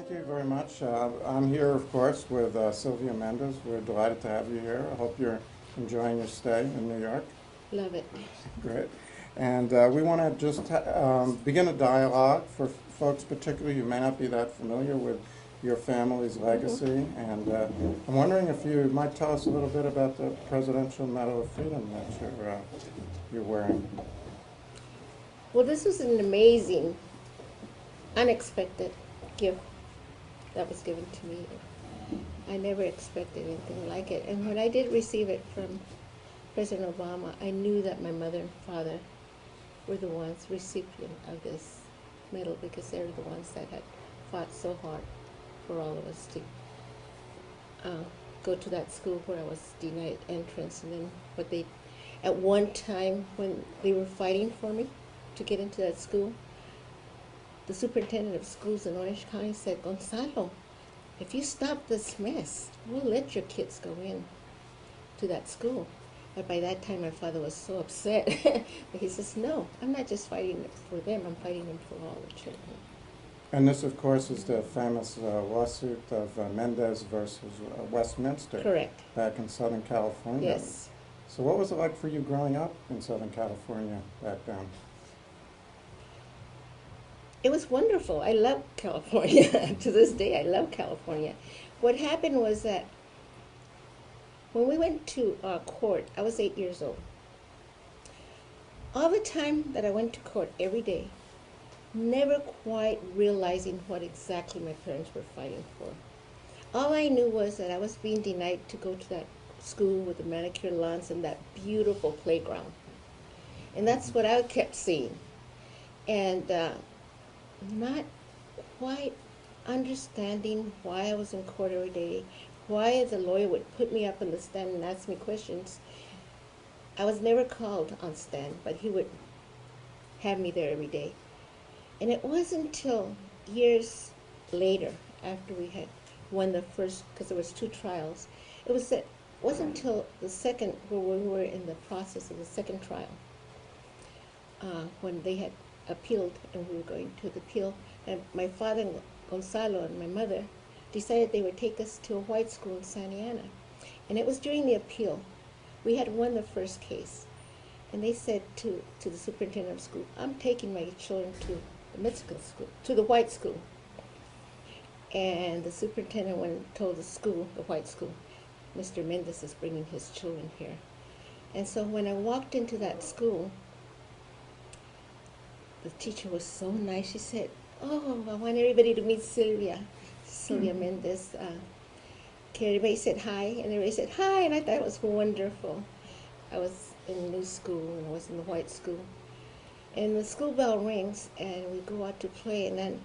Thank you very much. I'm here, of course, with Sylvia Méndez. We're delighted to have you here. I hope you're enjoying your stay in New York. Love it. Great. And we want to just begin a dialogue for folks, particularly who may not be that familiar with your family's legacy. And I'm wondering if you might tell us a little bit about the Presidential Medal of Freedom that you're wearing. Well, this was an amazing, unexpected gift that was given to me. I never expected anything like it. And when I did receive it from President Obama, I knew that my mother and father were the ones recipient of this medal because they were the ones that had fought so hard for all of us to go to that school where I was denied entrance. And then what they, at one time when they were fighting for me to get into that school, the superintendent of schools in Orange County said, Gonzalo, if you stop this mess, we'll let your kids go in to that school. But by that time, my father was so upset. But he says, no, I'm not just fighting for them, I'm fighting them for all the children. And this, of course, is the famous lawsuit of Mendez versus Westminster. Correct. Back in Southern California. Yes. So what was it like for you growing up in Southern California back then? It was wonderful. I love California. To this day, I love California. What happened was that when we went to court, I was 8 years old. All the time that I went to court every day, never quite realizing what exactly my parents were fighting for. All I knew was that I was being denied to go to that school with the manicured lawns and that beautiful playground. And that's what I kept seeing. And not quite understanding why I was in court every day, why the lawyer would put me up on the stand and ask me questions. I was never called on stand, but he would have me there every day. And it wasn't until years later, after we had won the first, because there was 2 trials, it wasn't until the second, where we were in the process of the second trial, when they had appealed and we were going to the appeal, and my father, Gonzalo, and my mother decided they would take us to a white school in Santa Ana. And it was during the appeal. We had won the first case. And they said to the superintendent of school, I'm taking my children to the Mexican school, to the white school. And the superintendent went and told the school, the white school, Mr. Mendez is bringing his children here. And so when I walked into that school, the teacher was so nice. She said, oh, I want everybody to meet Sylvia Méndez. Everybody said hi, and everybody said hi, and I thought it was wonderful. I was in a new school, and I was in the white school. And the school bell rings, and we go out to play, and then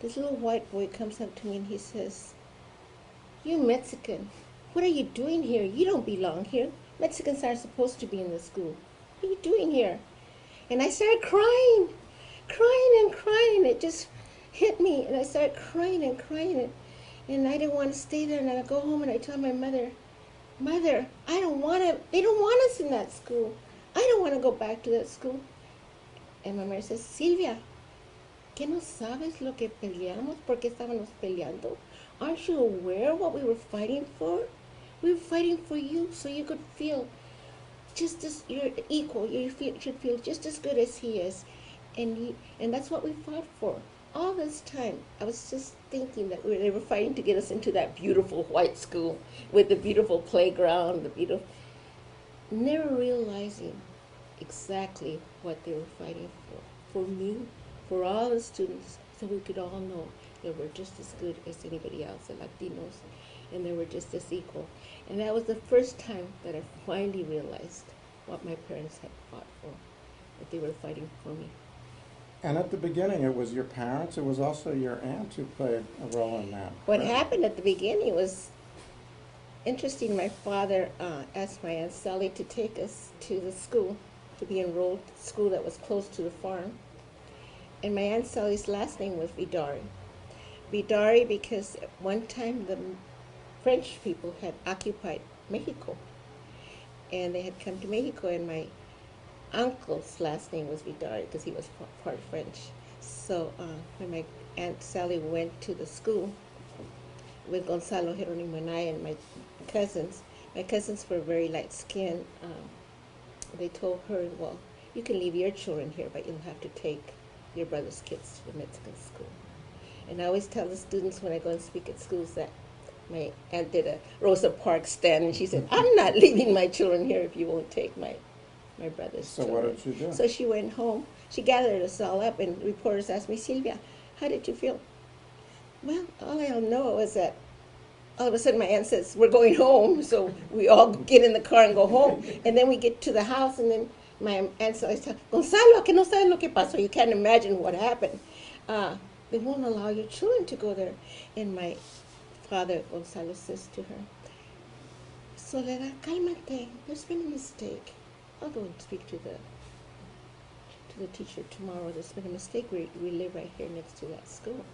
this little white boy comes up to me, and he says, you Mexican, what are you doing here? You don't belong here. Mexicans aren't supposed to be in the school. What are you doing here? And I started crying and crying, and it just hit me, and I started crying and crying, and I didn't want to stay there, and I go home and I tell my mother, Mother, they don't want us in that school. I don't want to go back to that school. And my mother says, Silvia, ¿qué no sabes lo que peleamos? ¿Por qué estábamos peleando? Aren't you aware of what we were fighting for? We were fighting for you so you could feel just as you're equal. You should feel just as good as he is. And that's what we fought for. All this time, I was just thinking that they were fighting to get us into that beautiful white school with the beautiful playground, never realizing exactly what they were fighting for me, for all the students, so we could all know that we're just as good as anybody else, the Latinos, and they were just as equal. And that was the first time that I finally realized what my parents had fought for, that they were fighting for me. And at the beginning, it was your parents. It was also your aunt who played a role in that. What happened at the beginning was interesting. My father asked my Aunt Sally to take us to the school, to be enrolled at the school that was close to the farm. And my Aunt Sally's last name was Vidari. Vidari because at one time the French people had occupied Mexico. And they had come to Mexico, and my uncle's last name was Vidal because he was part French. So when my Aunt Sally went to the school, with Gonzalo, Jeronimo, and I, and my cousins. My cousins were very light skinned. They told her, well, you can leave your children here, but you'll have to take your brother's kids to the Mexican school. And I always tell the students when I go and speak at schools that my aunt did a Rosa Parks stand, and she said, I'm not leaving my children here if you won't take my brother's So children. what did she do? So she went home. She gathered us all up, and reporters asked me, Sylvia, how did you feel? Well, all I know was that all of a sudden my aunt says, we're going home. So we all get in the car and go home. And then we get to the house, and then my aunt says, Gonzalo, que no sabes lo que pasó. You can't imagine what happened. They won't allow your children to go there. And my father, Gonzalo, says to her, Soledad, cálmate. There's been a mistake. I'll go and speak to the teacher tomorrow. There's been a mistake. We live right here next to that school.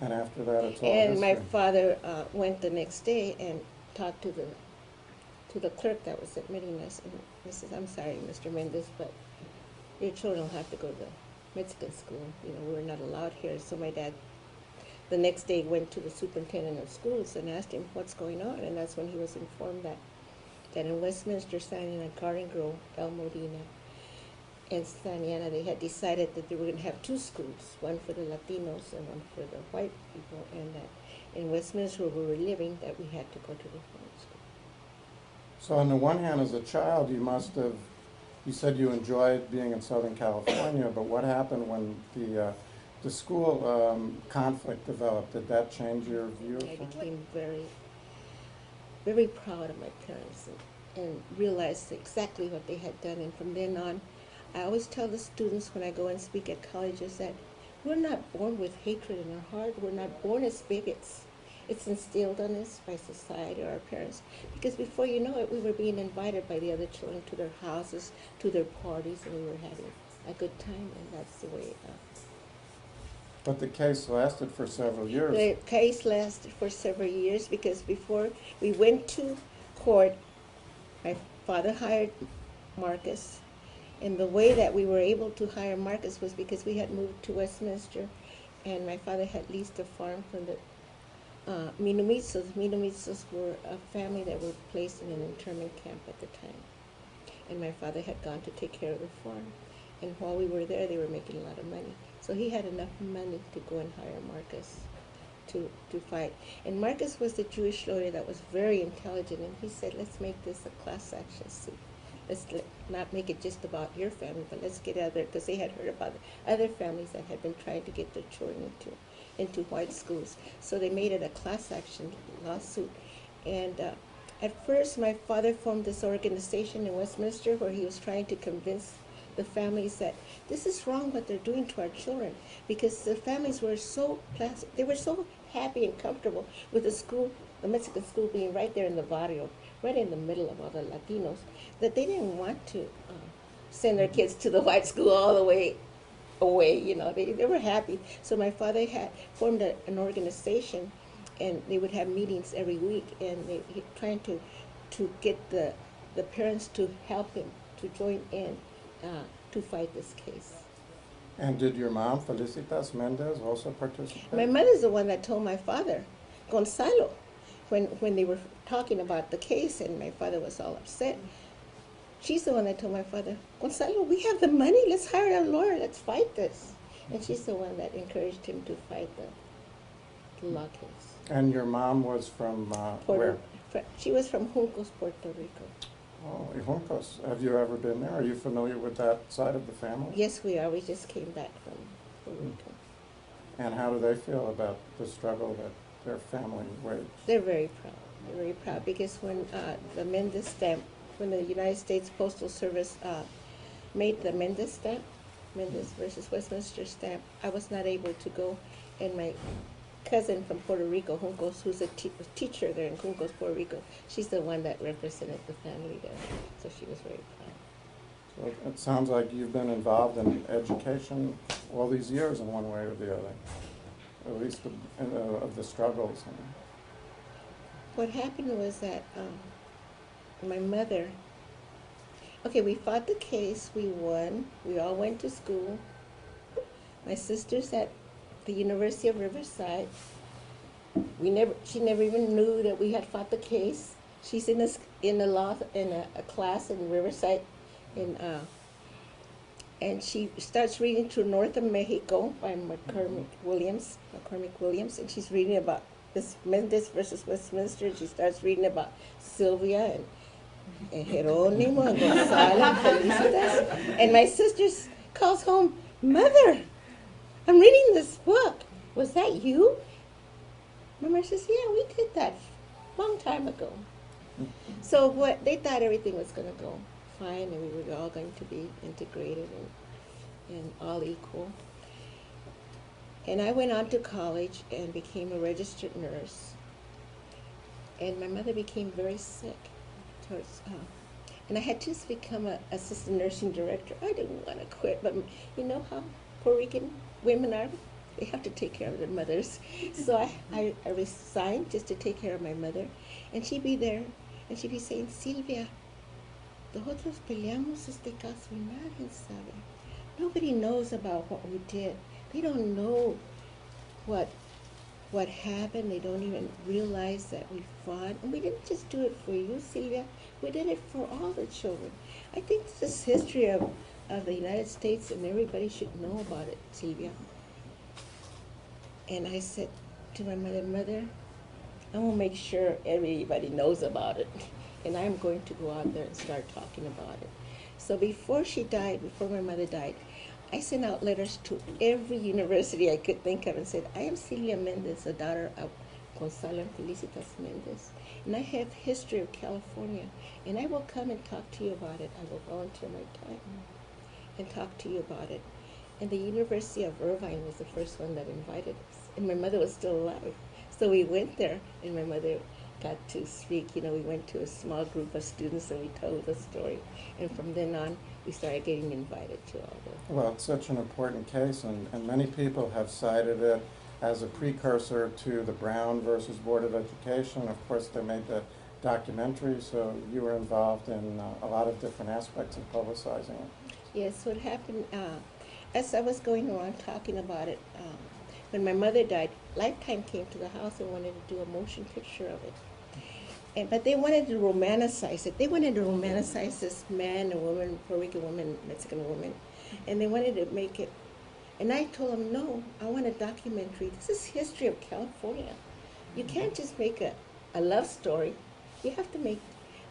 And after that, it's all And my history. father went the next day and talked to the clerk that was admitting us, and he says, I'm sorry, Mr. Mendez, but your children will have to go to Mexican school. You know, we're not allowed here. So my dad, the next day, went to the superintendent of schools and asked him what's going on, and that's when he was informed that in Westminster, San and Garden Grove, El Molina, and Saniana, they had decided that they were going to have two schools, one for the Latinos and one for the white people, and that in Westminster, where we were living, that we had to go to the foreign school. So on the one hand, as a child, you said you enjoyed being in Southern California, but what happened when the school conflict developed? Did that change your view of I things? became very, very proud of my parents and realized exactly what they had done. And from then on, I always tell the students when I go and speak at colleges that we're not born with hatred in our heart. We're not born as bigots. It's instilled on us by society or our parents. Because before you know it, we were being invited by the other children to their houses, to their parties, and we were having a good time, and that's the way But the case lasted for several years. the case lasted for several years, because before we went to court, my father hired Marcus. And the way that we were able to hire Marcus was because we had moved to Westminster, and my father had leased a farm from the Minumizos. Minumizos were a family that were placed in an internment camp at the time. And my father had gone to take care of the farm. And while we were there, they were making a lot of money. So he had enough money to go and hire Marcus to fight. And Marcus was the Jewish lawyer that was very intelligent, and he said, let's make this a class action suit. Let's not make it just about your family, but let's get other, because they had heard about other families that had been trying to get their children into white schools. So they made it a class action lawsuit. And at first, my father formed this organization in Westminster where he was trying to convince the families that this is wrong what they're doing to our children, because the families were so they were so happy and comfortable with the school, the Mexican school being right there in the barrio, right in the middle of all the Latinos, that they didn't want to send their kids to the white school all the way away. You know, they were happy. So my father had formed an organization, and they would have meetings every week, and he trying to get the parents to help him to join in to fight this case. And did your mom, Felicitas Mendez, also participate? My mother's the one that told my father, Gonzalo, when they were talking about the case, and my father was all upset. She's the one that told my father, Gonzalo, we have the money, let's hire a lawyer, let's fight this. And she's the one that encouraged him to fight the law case. And your mom was from where? She was from Juncos, Puerto Rico. Oh, Juncos. Have you ever been there? Are you familiar with that side of the family? Yes, we are. We just came back from Puerto Rico. And how do they feel about the struggle that their family waged? They're very proud. They're very proud because when the Mendez stamp, when the United States Postal Service made the Mendez stamp, Mendez versus Westminster stamp, I was not able to go, and my cousin from Puerto Rico, Juncos, who's a teacher there in Juncos, Puerto Rico, she's the one that represented the family there, so she was very proud. So it sounds like you've been involved in education all these years in one way or the other, at least of the struggles. What happened was that my mother, okay, we fought the case, we won, we all went to school. My sister's at the University of Riverside. She never even knew that we had fought the case. She's in a class in Riverside, and she starts reading through North of Mexico by McCormick Williams, and she's reading about this Mendez versus Westminster, and she starts reading about Sylvia and Jerónimo and Gonzalo and Felicitas. And my sister calls home, "Mother, I'm reading this book. Was that you?" Mama says, "Yeah, we did that a long time ago." So what they thought everything was going to go fine, and we were all going to be integrated and all equal. And I went on to college and became a registered nurse. And my mother became very sick. And I had just become an assistant nursing director. I didn't want to quit, but you know how Puerto Rican women are? They have to take care of their mothers. So I resigned just to take care of my mother. And she'd be there, and she'd be saying, "Sylvia, nosotros peleamos este caso y nadie sabe. Nobody knows about what we did. They don't know what happened. They don't even realize that we fought. And we didn't just do it for you, Sylvia. We did it for all the children. I think this history of the United States, and everybody should know about it, Sylvia." And I said to my mother, "Mother, I will make sure everybody knows about it. And I'm going to go out there and start talking about it." So before my mother died, I sent out letters to every university I could think of and said, "I am Sylvia Méndez, the daughter of Gonzalo and Felicitas Mendez, and I have history of California, and I will come and talk to you about it. I will volunteer my time and talk to you about it." And the University of Irvine was the first one that invited us, and my mother was still alive. So we went there, and my mother got to speak. We went to a small group of students, and we told the story. And from then on, we started getting invited to all the... Well, it's such an important case, and many people have cited it as a precursor to the Brown versus Board of Education. Of course, they made the documentary, so you were involved in a lot of different aspects of publicizing it. Yes, what happened, as I was going around talking about it, when my mother died, Lifetime came to the house and wanted to do a motion picture of it. But they wanted to romanticize it. They wanted to romanticize this man, a woman, Puerto Rican woman, Mexican woman, and they wanted to make it. And I told them, "No, I want a documentary. This is history of California. You can't just make a love story. You have to make..."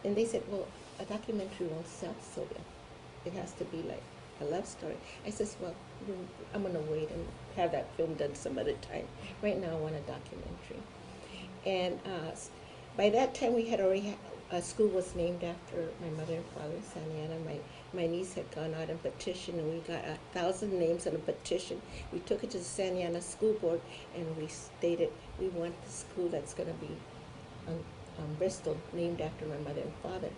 And they said, "Well, a documentary won't sell, Sylvia. It has to be like a love story." I says, "Well, I'm going to wait and have that film done some other time. Right now, I want a documentary." And by that time, we had already a school was named after my mother and father, Santa Ana. My niece had gone out and petitioned, and we got 1,000 names on a petition. We took it to the Santa Ana School Board, and we stated we want the school that's going to be on Bristol, named after my mother and father.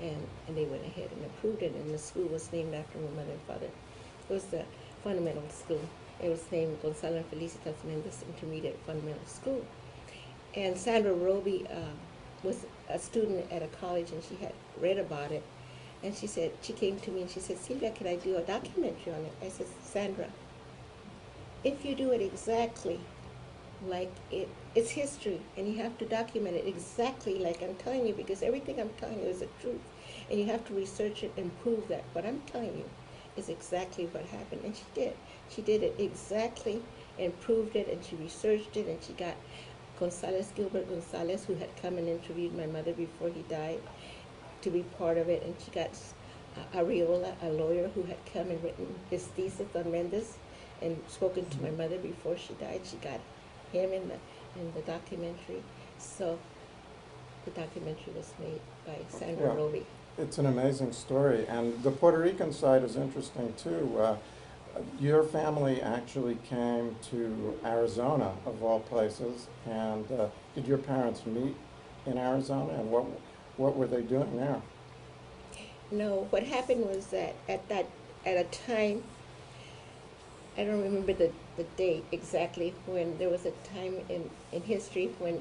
And they went ahead and approved it, and the school was named after my mother and father. It was the fundamental school. It was named Gonzalo and Felicitas Mendez Intermediate Fundamental School. And Sandra Roby was a student at a college, and she had read about it. And she came to me and she said, "Sylvia, can I do a documentary on it?" I said, "Sandra, if you do it exactly like it's history, and you have to document it exactly like I'm telling you, because everything I'm telling you is the truth. And you have to research it and prove that what I'm telling you is exactly what happened." And she did. She did it exactly and proved it, and she researched it, and she got Gilbert Gonzalez, who had come and interviewed my mother before he died, to be part of it, and she got Ariola, a lawyer who had come and written his thesis on Mendez and spoken to my mother before she died. She got him in the documentary. So the documentary was made by Sandra Roby. It's an amazing story, and the Puerto Rican side is interesting too. Your family actually came to Arizona, of all places, and did your parents meet in Arizona, and what were they doing there? No, what happened was that at a time, I don't remember the date exactly, when there was a time in history when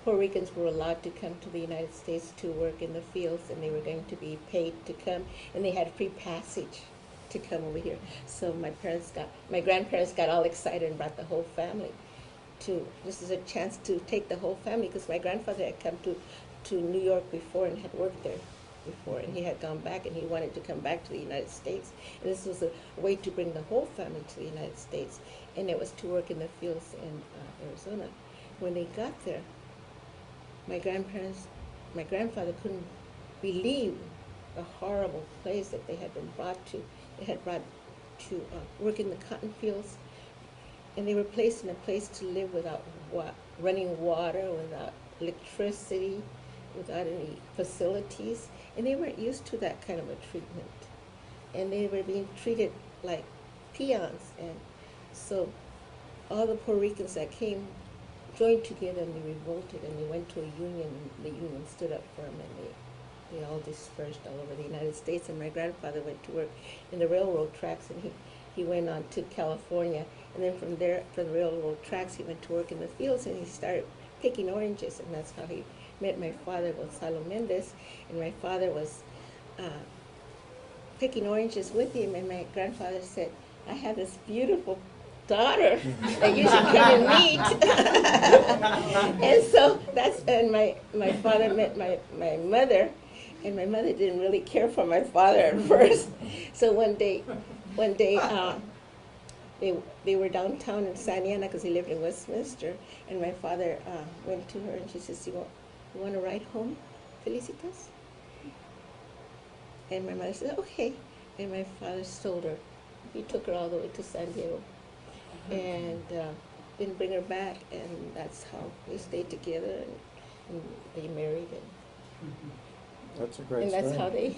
Puerto Ricans were allowed to come to the United States to work in the fields, and they were going to be paid to come, and they had free passage to come over here. So my grandparents got all excited and brought the whole family. this is a chance to take the whole family, because my grandfather had come to New York before and had worked there before, and he had gone back and he wanted to come back to the United States. And this was a way to bring the whole family to the United States, and it was to work in the fields in Arizona. When they got there, my grandfather couldn't believe the horrible place that they had been brought to. They had brought to work in the cotton fields, and they were placed in a place to live without running water, without electricity, without any facilities, and they weren't used to that kind of a treatment. And they were being treated like peons, and so all the Puerto Ricans that came joined together and they revolted, and they went to a union, and the union stood up for them, and they all dispersed all over the United States. And my grandfather went to work in the railroad tracks, and he went on to California, and then from there, from the railroad tracks, he went to work in the fields, and he started picking oranges, and that's how he met my father, Sylvia Méndez. And my father was picking oranges with him, and my grandfather said, "I have this beautiful daughter that you should come and meet." And so and my father met my mother, and my mother didn't really care for my father at first. So one day they were downtown in Santa Ana, because he lived in Westminster, and my father went to her, and she says, you want to ride home, Felicitas? And my mother said, okay. And my father told her. He took her all the way to San Diego, and didn't bring her back, and that's how they stayed together, and they married, and That's a great and that's story. how they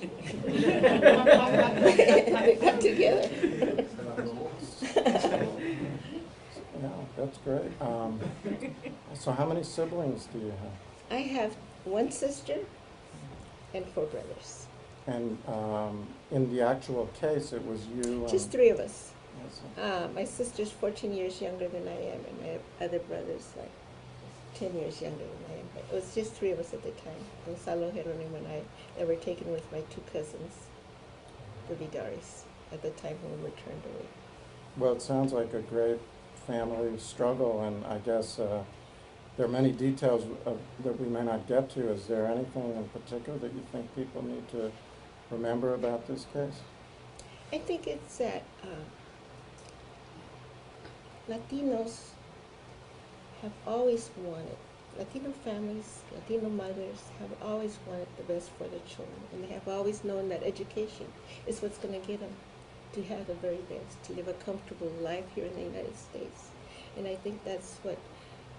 got together. Yeah, that's great. So how many siblings do you have? I have one sister and 4 brothers. And in the actual case, it was you and... Just 3 of us. Yes. My sister's 14 years younger than I am, and my other brother's like 10 years younger than I am. But it was just 3 of us at the time. Gonzalo, Jeronimo, and I that were taken with my 2 cousins, the Vidares, at the time when we were turned away. Well, it sounds like a great family struggle, and I guess there are many details that we may not get to. Is there anything in particular that you think people need to remember about this case? I think it's that Latinos have always wanted, Latino families, Latino mothers have always wanted the best for their children, and they have always known that education is what's going to get them to have the very best, to live a comfortable life here in the United States. And I think that's what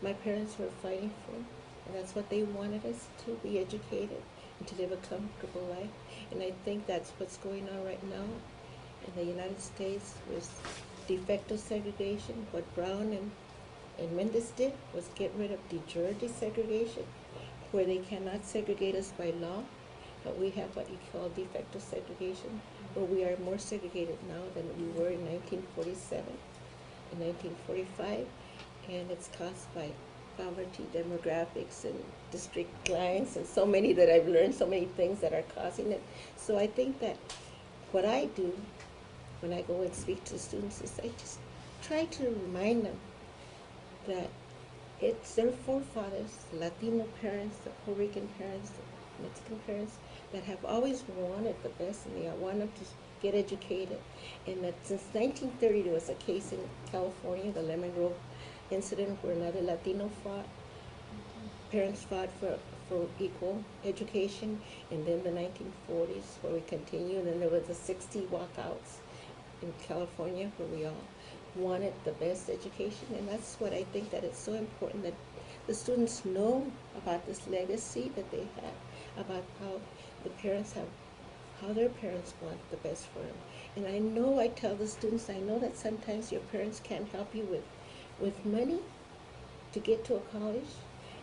my parents were fighting for, and that's what they wanted us to be educated and to live a comfortable life. And I think that's what's going on right now in the United States with de facto segregation. What Brown and Mendez did was get rid of de jure desegregation, where they cannot segregate us by law, but we have what you call de facto segregation, where we are more segregated now than we were in 1947 and 1945, and it's caused by poverty, demographics, and district lines, and so many that I've learned, so many things that are causing it. So I think that what I do when I go and speak to students is I just try to remind them that it's their forefathers, the Latino parents, the Puerto Rican parents, the Mexican parents, that have always wanted the best, and they want them to get educated. And that since 1930, there was a case in California, the Lemon Grove incident, where another Latino fought, parents fought for equal education, and then the 1940s, where we continue, and then there was the 60 walkouts in California, where we all wanted the best education. And that's what I think, that it's so important that the students know about this legacy that they have, about how the parents have, how their parents want the best for them. And I know, I tell the students, I know that sometimes your parents can't help you with money to get to a college,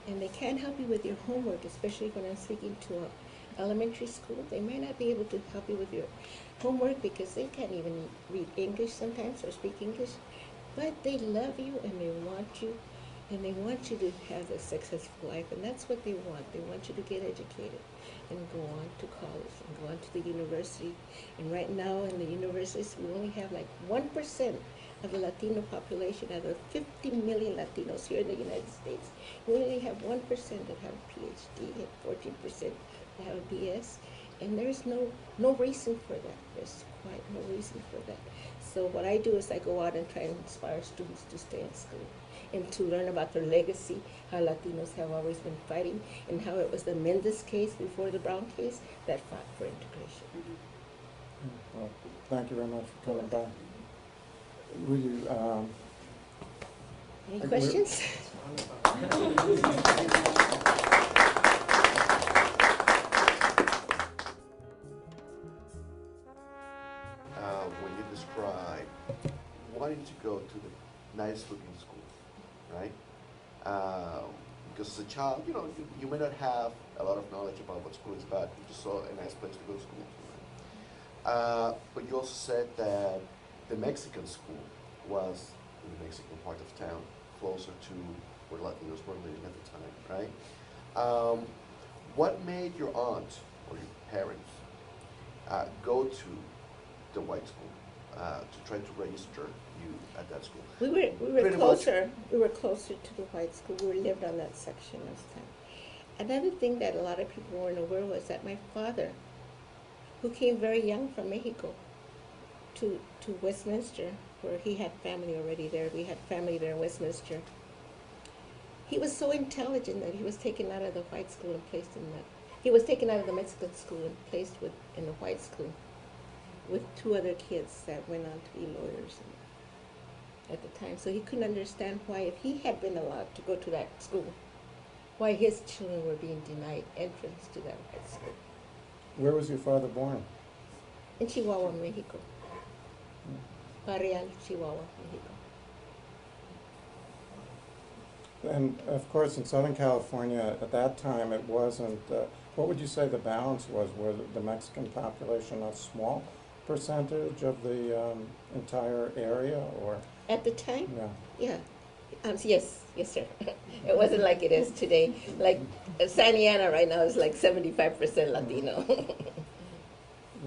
and they can't help you with your homework, especially when I'm speaking to an elementary school. They may not be able to help you with your homework because they can't even read English sometimes or speak English, but they love you and they want you, and they want you to have a successful life, and that's what they want. They want you to get educated and go on to college and go on to the university. And right now in the universities, we only have like 1% of the Latino population, out of 50 million Latinos here in the United States, we only have 1% that have a PhD and 14% that have a BS. And there's no reason for that. There's quite no reason for that. So what I do is I go out and try and inspire students to stay in school and to learn about their legacy, how Latinos have always been fighting, and how it was the Mendez case before the Brown case that fought for integration. Well, thank you very much for coming by. Will you, Any questions? When you describe wanting to go to the nice looking school, right? Because as a child, you may not have a lot of knowledge about what school is about. You just saw a nice place to go to school. Right? But you also said that the Mexican school was in the Mexican part of town, closer to where Latinos were living at the time, right? What made your aunt or your parents go to the white school to try to register you at that school? We were closer. We were closer to the white school. We lived on that section of town. Another thing that a lot of people weren't aware was that my father, who came very young from Mexico to Westminster, where he had family already there. We had family there in Westminster. He was so intelligent that he was taken out of the white school and placed in the. He was taken out of the Mexican school and placed in the white school with two other kids that went on to be lawyers at the time. So he couldn't understand why, if he had been allowed to go to that school, why his children were being denied entrance to that white school. where was your father born? In Chihuahua, Mexico. Barrial, Chihuahua, Mexico. And of course, in Southern California, at that time, it wasn't, what would you say the balance was? Was the Mexican population a small percentage of the entire area, or? At the time? Yeah. Yeah. Yes, sir. It wasn't like it is today. Like Santa Ana right now is like 75% Latino.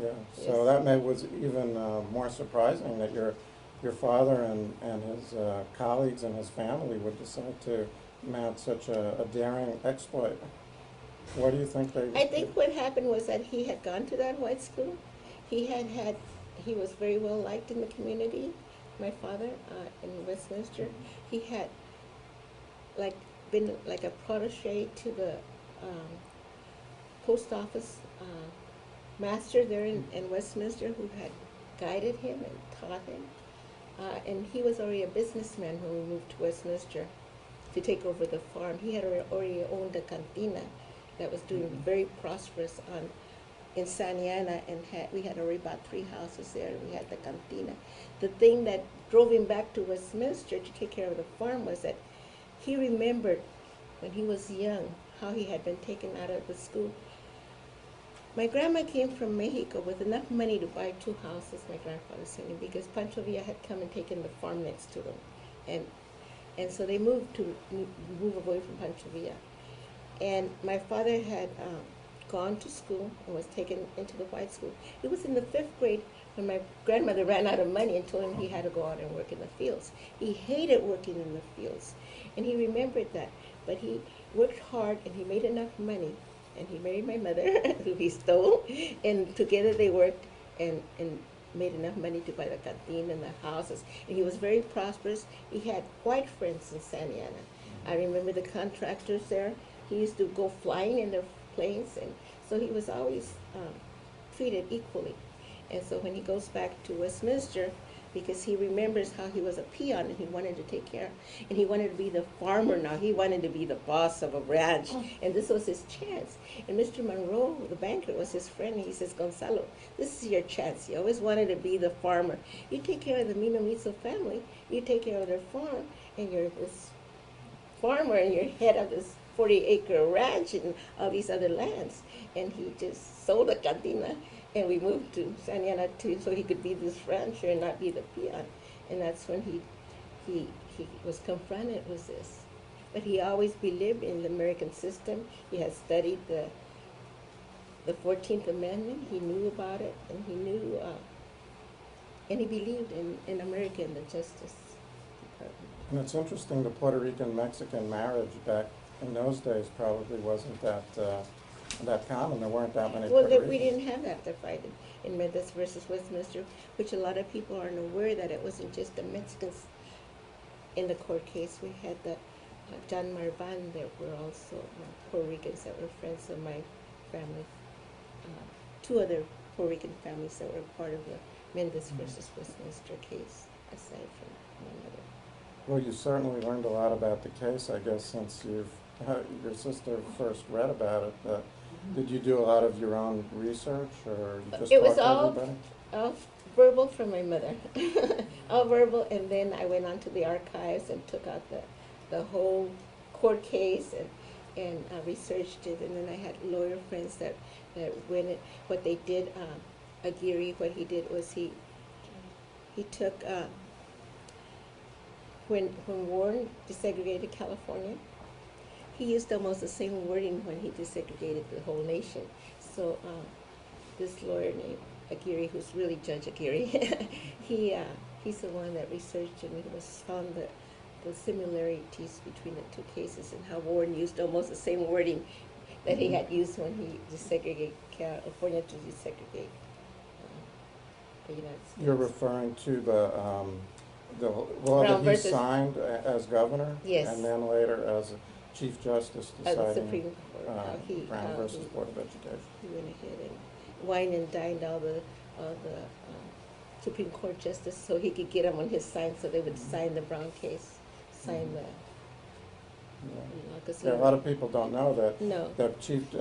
Yeah, so Yes. that was even more surprising that your father and his colleagues and his family would decide to mount such a daring exploit. What do you think they? I think what happened was that he had gone to that white school. He was very well liked in the community. My father in Westminster, he had been like a protege to the post office master there in Westminster, who had guided him and taught him. And he was already a businessman when we moved to Westminster to take over the farm. He had already owned a cantina that was doing very prosperous in Santa Ana, and we had already bought 3 houses there. We had the cantina. The thing that drove him back to Westminster to take care of the farm was that he remembered when he was young how he had been taken out of the school. My grandma came from Mexico with enough money to buy 2 houses, my grandfather said, because Pancho Villa had come and taken the farm next to them. And so they moved away from Pancho Villa. And my father had gone to school and was taken into the white school. He was in the 5th grade when my grandmother ran out of money and told him he had to go out and work in the fields. He hated working in the fields, and he remembered that. But he worked hard, and he made enough money, and he married my mother, who he stole, and together they worked and made enough money to buy the canteen and the houses. And he was very prosperous. He had white friends in Santa Ana. I remember the contractors there. He used to go flying in their planes, and so he was always treated equally. And so when he goes back to Westminster, because he remembers how he was a peon and he wanted to take care, and he wanted to be the farmer now. He wanted to be the boss of a ranch, and this was his chance. And Mr. Monroe, the banker, was his friend, and he says, Gonzalo, this is your chance. You always wanted to be the farmer. You take care of the Minomizzo family, you take care of their farm, and you're this farmer, and you're head of this 40-acre ranch and all these other lands. And he just sold the cantina, and we moved to Santa Ana so he could be this rancher and not be the peon. And that's when he was confronted with this. But he always believed in the American system. He had studied the 14th Amendment. He knew about it, and he knew and he believed in America and the Justice Department. And it's interesting, the Puerto Rican-Mexican marriage back in those days probably wasn't that common. There weren't that many Well, Puerto Ricans. we didn't have that to fight in Mendez versus Westminster, which a lot of people aren't aware that it wasn't just the Mexicans in the court case. We had the John Marvan that were also Puerto Ricans that were friends of my family. Two other Puerto Rican families that were part of the Mendez versus Westminster case, aside from my mother. Well, you certainly learned a lot about the case, I guess, since your sister first read about it. Did you do a lot of your own research, or you just It was talked to everybody? all verbal from my mother, all verbal, and then I went onto the archives and took out the whole court case and researched it, and then I had lawyer friends that went it. What they did, Aguirre, what he did was he took when Warren desegregated California, he used almost the same wording when he desegregated the whole nation. So this lawyer named Aguirre, who's really Judge Aguirre, he's the one that researched and it was found the similarities between the two cases and how Warren used almost the same wording that he had used when he desegregated California to desegregate the United States. You're referring to the law Brown that he versus- signed as governor? Yes. And then later as Chief Justice The deciding Supreme Court. Brown versus Board of Education. He went ahead and wined and dined all the Supreme Court justice so he could get them on his side, so they would sign the Brown case, sign the. Yeah. 'Cause Yeah, a lot of people don't know that No. that Chief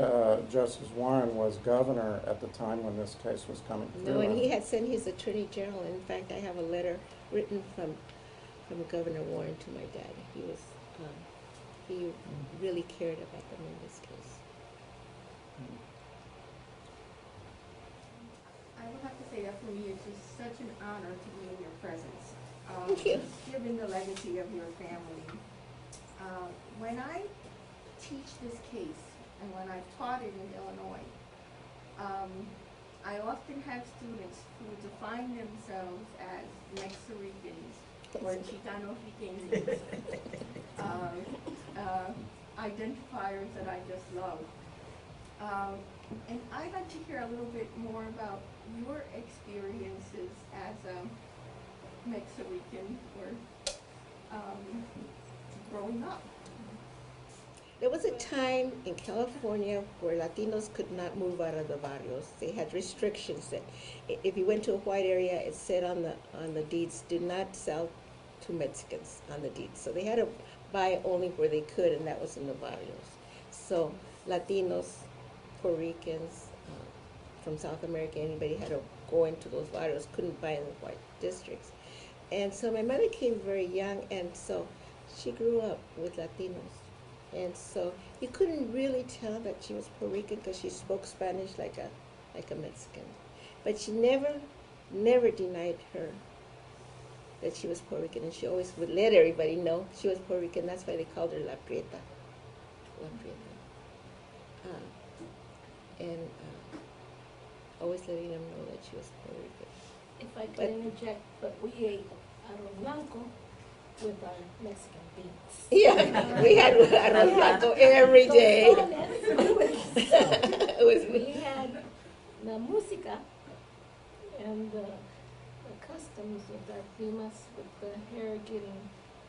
Justice Warren was governor at the time when this case was coming through. No, and he had sent his attorney general. In fact, I have a letter written from Governor Warren to my dad. He was he really cared about them in this case. I would have to say that for me, it's just such an honor to be in your presence. Thank you. Given the legacy of your family. When I teach this case, and when I've taught it in Illinois, I often have students who define themselves as Mex-Ricans or Chicano-Ricanos, identifiers that I just love. And I'd like to hear a little bit more about your experiences as a Mex-Rican or growing up. There was a time in California where Latinos could not move out of the barrios. They had restrictions that if you went to a white area, it said on the deeds, do not sell to Mexicans on the deeds. So they had to buy only where they could, and that was in the barrios. So Latinos, Puerto Ricans, from South America, anybody had to go into those barrios, couldn't buy in the white districts. And so my mother came very young, and so she grew up with Latinos. And so you couldn't really tell that she was Puerto Rican because she spoke Spanish like a Mexican. But she never denied her that she was Puerto Rican, and she always would let everybody know she was Puerto Rican. That's why they called her La Prieta. La Prieta. Always letting them know that she was Puerto Rican. If I But- could interject, but we ate arroz blanco with our Mexican beans. Yeah, we had arroz blanco every day. It was We had la música and the customs with our primas, with the hair getting,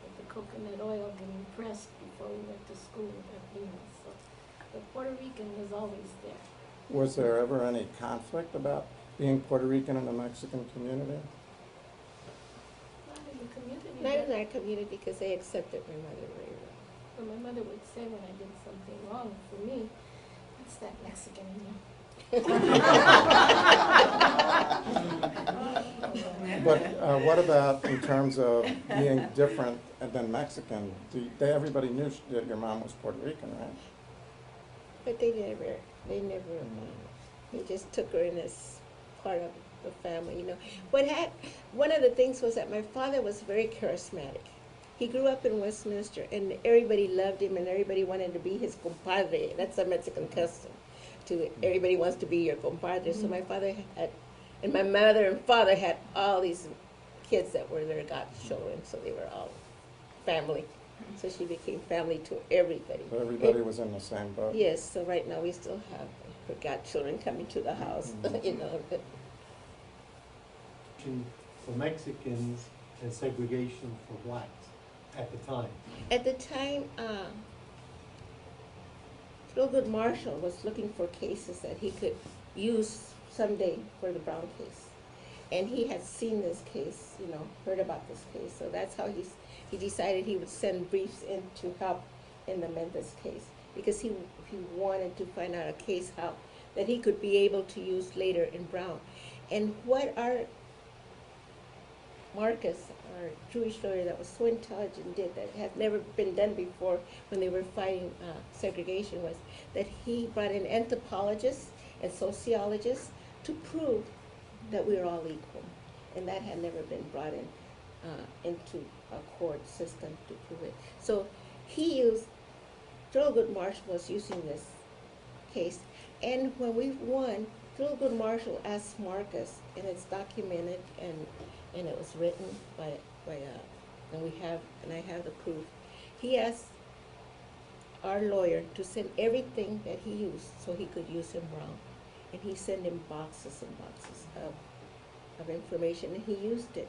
with the coconut oil getting pressed before we went to school with our primas. So the Puerto Rican was always there. Was there ever any conflict about being Puerto Rican in the Mexican community? Not in the community. not in our community because they accepted my mother very well. But my mother would say when I did something wrong for me, it's that Mexican in you. But what about in terms of being different than Mexican? Everybody knew that your mom was Puerto Rican, right? But they never, they just took her in as part of the family, you know. One of the things was that my father was very charismatic. He grew up in Westminster, and everybody loved him, and everybody wanted to be his compadre. That's a Mexican custom. Everybody wants to be your compadre. So my father had And my mother and father had all these kids that were their godchildren, so they were all family. So she became family to everybody. So everybody was in the same boat. Yes, so right now we still have her godchildren coming to the house, you know. For Mexicans and segregation for blacks at the time. At the time, Thurgood Marshall was looking for cases that he could use someday for the Brown case. And he had seen this case, you know, heard about this case. So that's how he decided he would send briefs in to help in the Mendez case, because he wanted to find out a case how that he could be able to use later in Brown. And what our Marcus, our Jewish lawyer that was so intelligent, did that had never been done before when they were fighting segregation was that he brought in anthropologists and sociologists to prove that we were all equal. And that had never been brought in into a court system to prove it. So he used, Thurgood Marshall was using this case. And when we won, Thurgood Marshall asked Marcus, and it's documented and it was written by and I have the proof. He asked our lawyer to send everything that he used so he could use in Brown. And he sent him boxes and boxes of information, and he used it.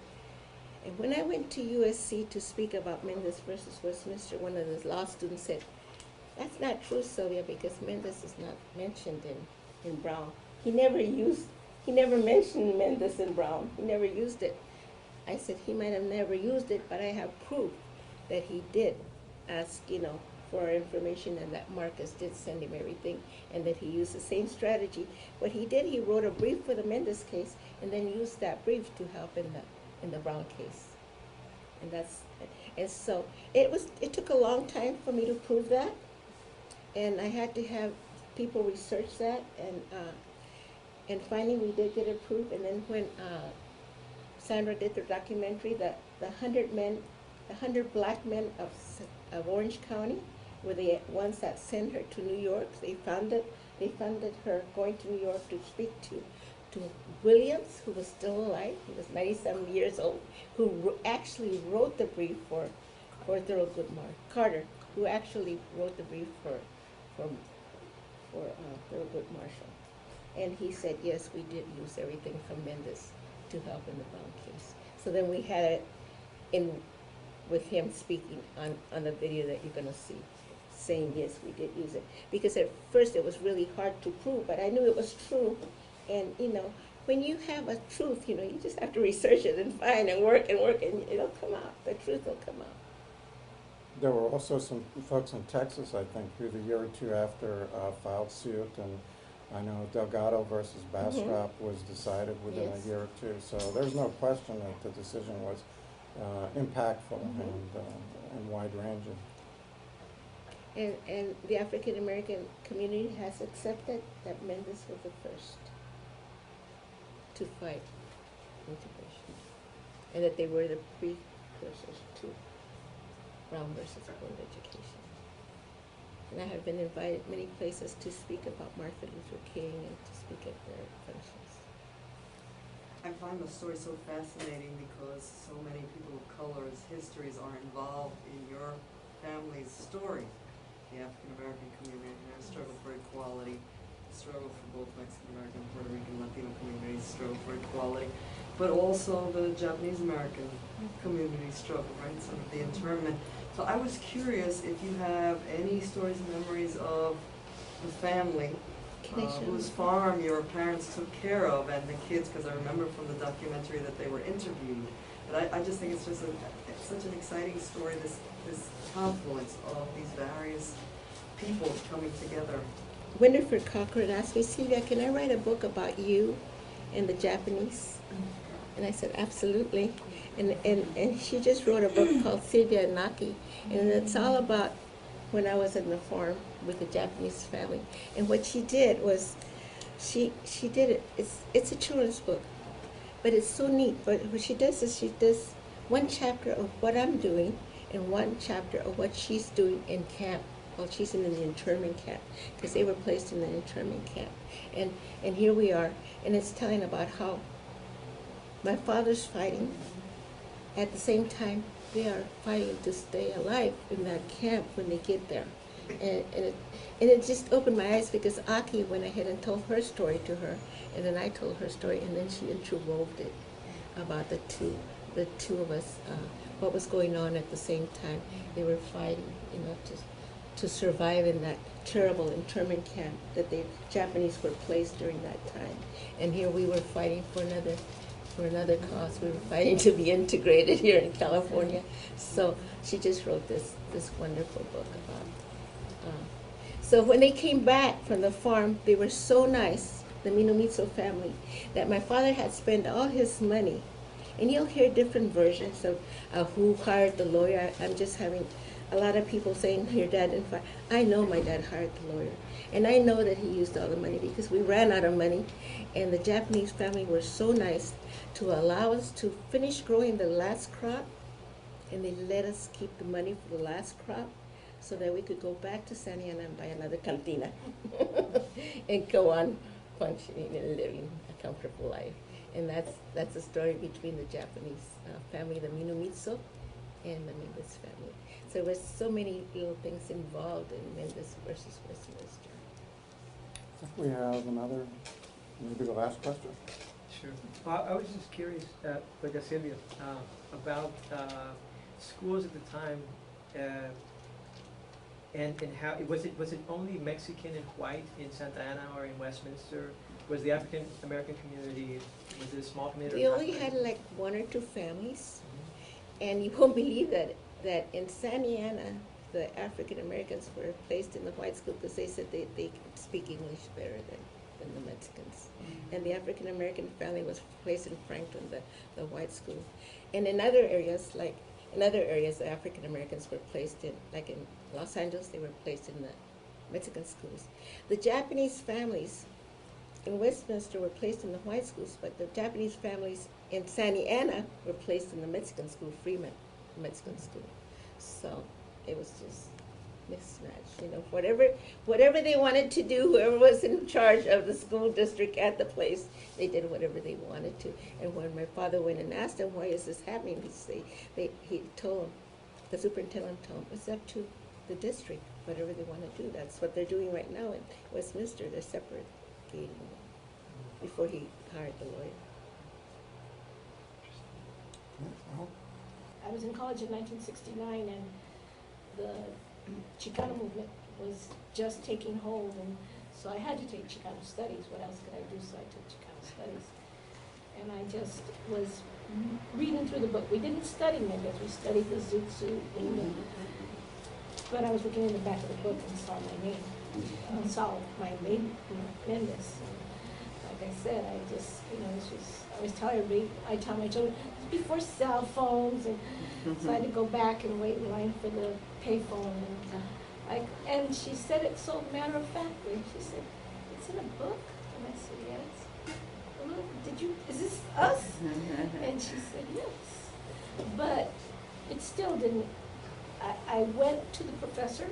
And when I went to USC to speak about Mendez versus Westminster, one of the law students said, "That's not true, Sylvia, because Mendez is not mentioned in Brown. He never mentioned Mendez in Brown. He never used it." I said, "He might have never used it, but I have proof that he did ask, you know, for our information, and that Marcus did send him everything, and that he used the same strategy. What he did, he wrote a brief for the Mendez case, and then used that brief to help in the Brown case. And so it took a long time for me to prove that, and I had to have people research that, and finally we did get it proved. And then when Sandra did the documentary, the 100 black men of Orange County were the ones that sent her to New York. They funded her going to New York to speak to Williams, who was still alive. He was 97 years old, who actually wrote the brief for Thurgood Carter, who actually wrote the brief for Thurgood Marshall. And he said, yes, we did use everything from Mendez to help in the Brown case. So then we had it in with him speaking on the video that you're going to see, saying, yes, we did use it. Because at first it was really hard to prove, but I knew it was true. And, you know, when you have a truth, you know, you just have to research it and find and work, and it'll come out. The truth will come out. There were also some folks in Texas, I think, who the year or two after filed suit, and I know Delgado versus Bastrop was decided within a year or two. So there's no question that the decision was impactful and wide-ranging. And the African American community has accepted that Mendez was the first to fight integration, and that they were the precursors to Brown versus Board of Education. And I have been invited many places to speak about Martin Luther King and to speak at their functions. I find the story so fascinating because so many people of color's histories are involved in your family's story. The African American community, their struggle for equality, struggle for both Mexican American, Puerto Rican, Latino communities, struggle for equality, but also the Japanese American community struggle, right? Sort of the internment. So I was curious if you have any stories and memories of the family whose farm your parents took care of, and the kids, because I remember from the documentary that they were interviewed. But I just think it's just such an exciting story, this confluence of these various people coming together. Winifred Cochran asked me, Sylvia, can I write a book about you and the Japanese? And I said, absolutely. And she just wrote a book called Sylvia Naki, and it's all about when I was in the farm with the Japanese family. And what she did was, she did it, it's a children's book, but it's so neat. But what she does is she does one chapter of what I'm doing and one chapter of what she's doing in camp while she's in the internment camp, because they were placed in the internment camp. And here we are, and it's telling about how my father's fighting. At the same time, they are fighting to stay alive in that camp when they get there. And it just opened my eyes because Aki went ahead and told her story to her, and then I told her story, and then she interwove it about the two of us, what was going on at the same time. They were fighting, to survive in that terrible internment camp that the Japanese were placed during that time. And here we were fighting for another cause. We were fighting to be integrated here in California. So she just wrote this wonderful book about. So when they came back from the farm, they were so nice, the Minomitsu family, that my father had spent all his money. And you'll hear different versions of who hired the lawyer. I'm just having a lot of people saying your dad didn't fire. I know my dad hired the lawyer. And I know that he used all the money because we ran out of money. And the Japanese family were so nice to allow us to finish growing the last crop. And they let us keep the money for the last crop so that we could go back to Santa Ana and buy another cantina and go on functioning and living a comfortable life. And that's the story between the Japanese family, the Minomitsu, and the Mendez family. So there was so many little things involved in Mendez versus Westminster. We have another, maybe the last question. Sure. I was just curious, like Sylvia, about schools at the time, and how was it only Mexican and white in Santa Ana or in Westminster? Was the African American community, was it a small community? We only had like one or two families, and you won't believe that in Santa Ana, the African Americans were placed in the white school because they said they could speak English better than the Mexicans. And the African American family was placed in Franklin, the white school. And in other areas, the African Americans were placed in, like in Los Angeles, they were placed in the Mexican schools. The Japanese families in Westminster were placed in the white schools, but the Japanese families in Santa Ana were placed in the Mexican school, Freeman Mexican school. So it was just mismatched, whatever they wanted to do, whoever was in charge of the school district at the place, they did whatever they wanted to. And when my father went and asked him, why is this happening, he told him, the superintendent told him, it's up to the district, whatever they want to do. That's what they're doing right now in Westminster. They're separating before he hired the lawyer. I was in college in 1969, and the Chicano movement was just taking hold, and so I had to take Chicano studies. What else could I do? So I took Chicano studies. And I just was reading through the book. We didn't study Mendez, we studied the Zutsu. But I was looking in the back of the book and saw my name. Saw my name, Mendez. Like I said, I was telling everybody, I tell my children, it's before cell phones, and so I had to go back and wait in line for the payphone. And she said it so matter-of-factly. She said, it's in a book? And I said, yes. Is this us? And she said, yes. But it still didn't. I went to the professor,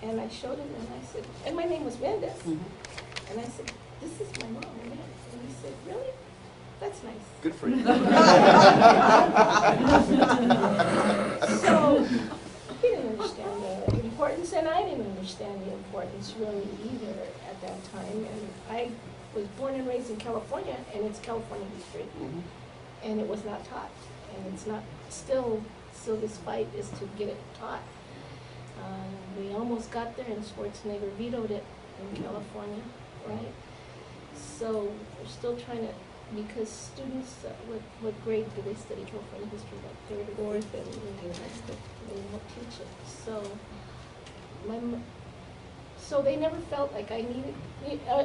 and I showed him, and I said, and my name was Mendez. And I said, this is my mom, Mendez. And he said, really? That's nice. Good for you. So he didn't understand the importance, and I didn't understand the importance really either at that time. And I was born and raised in California, and it's California history, and it was not taught, and it's not still. So this fight is to get it taught. We almost got there, and Schwarzenegger vetoed it in California, right? So we're still trying to, because students, what grade do they study California history? Like third or fourth, and they won't teach it. So they never felt like I needed,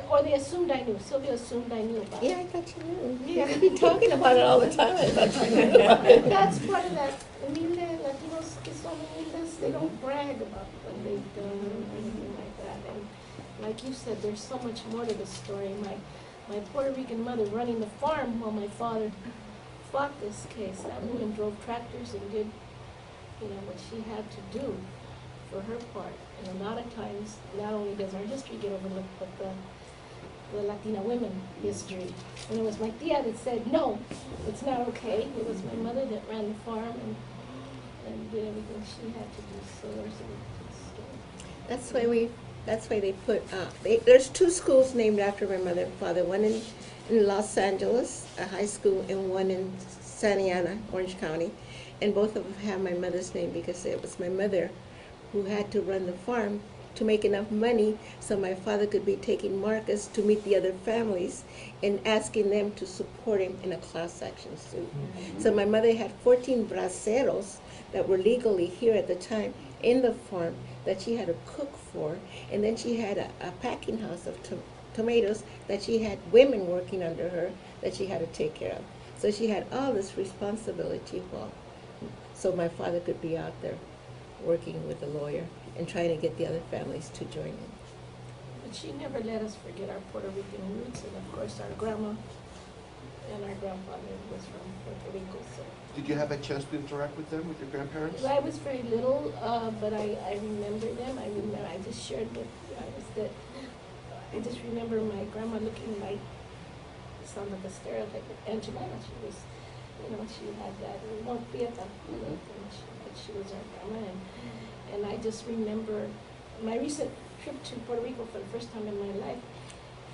or they assumed I knew. Sylvia assumed I knew about it. Yeah, I thought you knew. Yeah, you've been talking about it all the time. I thought you knew. That's part of that. Latinos que son humildes, they don't brag about what they've done or anything like that. And like you said, there's so much more to the story. My Puerto Rican mother running the farm while my father fought this case. That woman drove tractors and did, what she had to do for her part. And a lot of times, not only does our history get overlooked, but the Latina women history. And it was my tia that said, no, it's not okay. It was my mother that ran the farm and did everything she had to do. So there's a good story. That's why they put, there's two schools named after my mother and father, one in Los Angeles, a high school, and one in Santa Ana, Orange County. And both of them have my mother's name because it was my mother who had to run the farm to make enough money so my father could be taking Marcus to meet the other families and asking them to support him in a class action suit. So my mother had 14 braceros that were legally here at the time in the farm that she had to cook for, and then she had a packing house of tomatoes that she had women working under her that she had to take care of. So she had all this responsibility so my father could be out there working with the lawyer and trying to get the other families to join in. But she never let us forget our Puerto Rican roots, and of course our grandma and our grandfather was from Puerto Rico. So Did you have a chance to interact with them, with your grandparents? I was very little, but I remember them. I just shared with I just remember my grandma looking like, it sounded like a stereotype, but Angelina. She was, she had that more pieta look, but she was our grandma. And I just remember my recent trip to Puerto Rico for the first time in my life,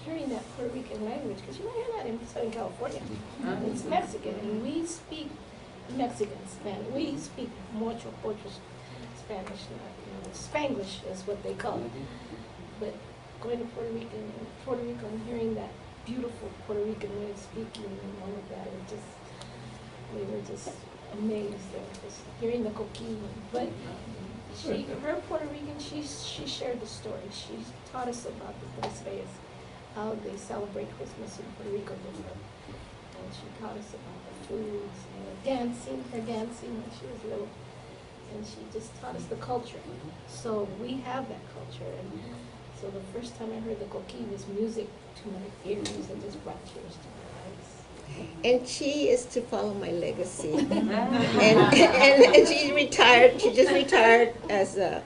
hearing that Puerto Rican language, because you're not in Southern California. It's Mexican, and we speak Mexican Spanish. We speak mucho Spanish, Spanglish is what they call it. But going to Puerto Rico and hearing that beautiful Puerto Rican way of speaking and all of that, we were just amazed at just hearing the coquille. But her Puerto Rican, she shared the story. She taught us about the Tres Reyes, how they celebrate Christmas in Puerto Rico. And she taught us about the foods, her dancing when she was little. And she just taught us the culture. So we have that culture. And so the first time I heard the coquille was music to my ears, and just brought tears to my eyes. And she is to follow my legacy. and she's retired. She just retired as a,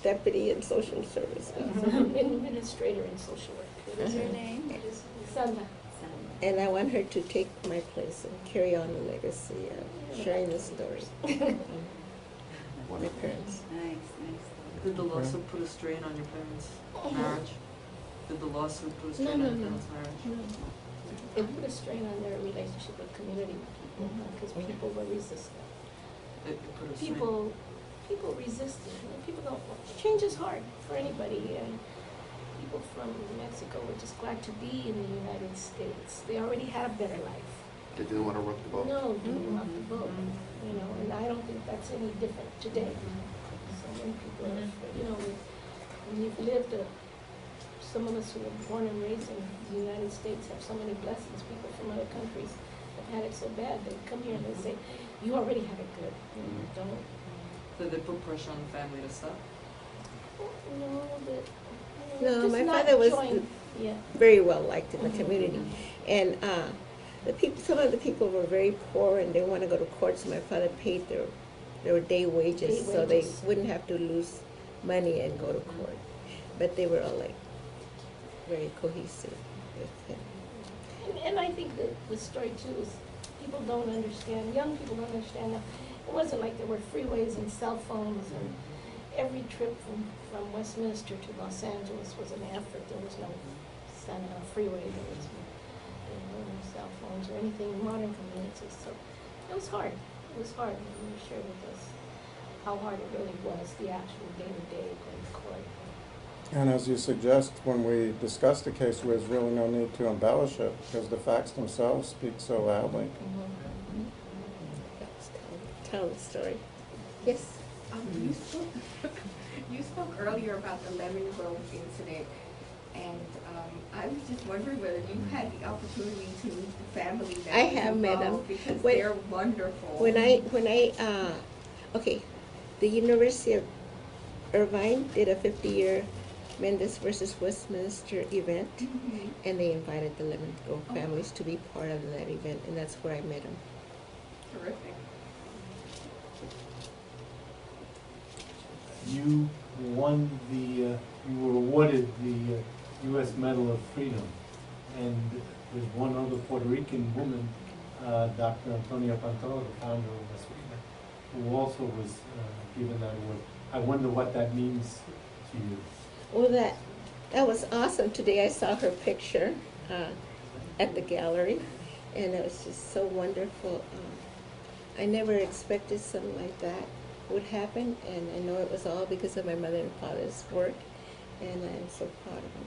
deputy in social services. Administrator in social work. What is her name? Sandra. And I want her to take my place and carry on the legacy of sharing the story of my parents. Nice. Did the lawsuit put a strain on your parents' marriage? Did the lawsuit put a strain on your parents' marriage? No. It put a strain on their relationship with community people, because people were resistant. It put a strain. People resisted. People don't. Change is hard for anybody, and people from Mexico were just glad to be in the United States. They already had a better life. They didn't want to rock the boat? No, didn't rock the boat. And I don't think that's any different today. So many people, when you've lived some of us who were born and raised in the United States have so many blessings. People from other countries have had it so bad. They come here and they say, you already have it good. Don't. Did they put pressure on the family to stop? No, my father was very well liked in the community. And some of the people were very poor and they want to go to court, so my father paid their day wages so they wouldn't have to lose money and go to court. But they were all very cohesive with him. And I think that the story too is people don't understand, young people don't understand that it wasn't like there were freeways and cell phones, and every trip from Westminster to Los Angeles was an effort. There was no freeway, there was no cell phones or anything in modern communities. So it was hard. It was hard. And you shared with us how hard it really was, the actual day-to-day going to court. And as you suggest, when we discussed the case, there was really no need to embellish it because the facts themselves speak so loudly. Tell the story. Yes. You spoke earlier about the Lemon Grove incident, and I was just wondering whether you had the opportunity to meet the family that I have met them because they're wonderful. The University of Irvine did a 50-year Mendez versus Westminster event, and they invited the Lemon Grove families to be part of that event, and that's where I met them. Terrific. You won you were awarded the U.S. Medal of Freedom. And there's one other Puerto Rican woman, Dr. Antonia Pantoro, the founder of Westminster, who also was given that award. I wonder what that means to you. Well, that was awesome. Today I saw her picture at the gallery, and it was just so wonderful. I never expected something like that would happen, and I know it was all because of my mother and father's work, and I'm so proud of them.